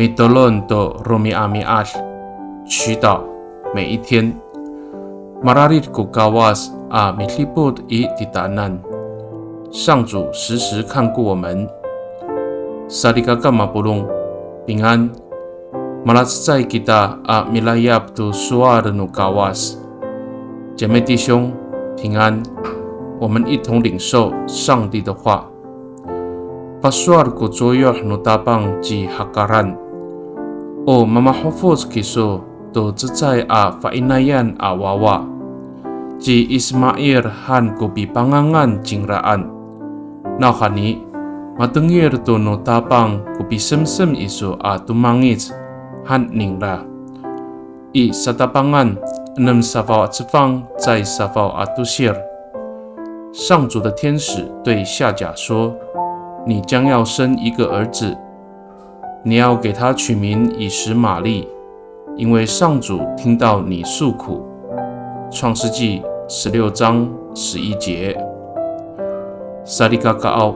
Mitolon do Romi Amiash， 祈祷每一天。Mararit ku kawas a mitliput i titanan， 上主时时看顾我们。Saligaka mapulung， 平安。Malatsai kita a milayap tu suar nu kawas， 姐妹弟兄平安，我们一同领受上帝的话。Pasuar ku joyoh nu tabang ji hakaran， o mamahofos kiso do zecai a fainayan a wawa， ji Ismail han ku bipangangan jingraan， nauhani matengir do nu tabang ku bisemsem iso a tumangis han ningra， i satapangan nem savau cefang在savau atusir。 上主的天使对夏甲说，你将要生一个儿子，你要给他取名以实玛利，因为上主听到你诉苦。创世纪16章11节。Saligakaau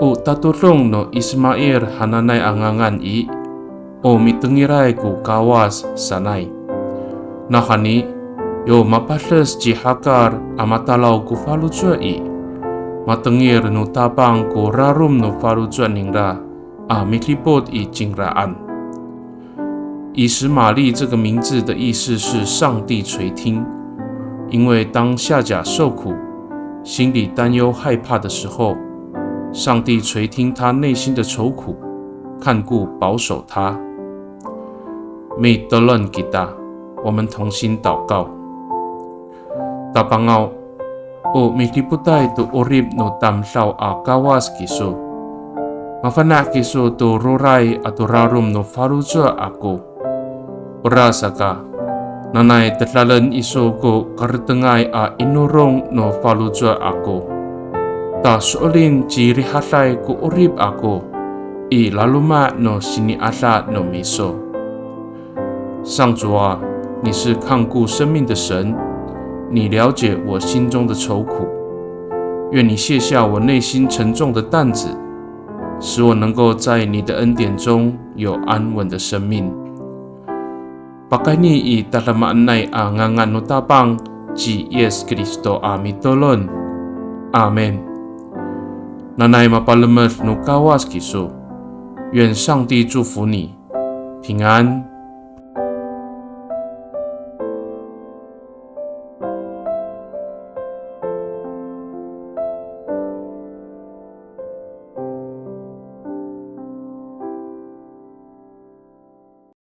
o tatulong no Ismail hananay angangan i o mitengiray ku kawas sanay nahani yo mapasles ji hakar amatalaw ku falujua i matengir no tabang ku rarum no falujua ningra a mitlipot i jingraan。 以实玛利这个名字的意思是上帝垂听，因为当夏甲受苦，心里担忧害怕的时候，上帝垂听他内心的愁苦，看顾保守他。Mitolon kita， 我们同心祷告。Tapangau o mitliputai tu urib no tamsaw a kawas kiso， mafana kiso tu ruray atau rarum no farujua ako urasaka nanay tetlalan iso ko kartengay a inurong no falujua ako ta suolin ji rihatlay ko urib ako i laluma no siniasa no miso。 上主啊，你是看顾生命的神，你了解我心中的愁苦，愿你卸下我内心沉重的担子，使我能够在你的恩典中有安稳的生命。Pakai ni i dalam nai angangan notabang ji Yes Kristo amitolon. Amen。 Nanay mapalemer no kawas kiso， 愿上帝祝福你，平安。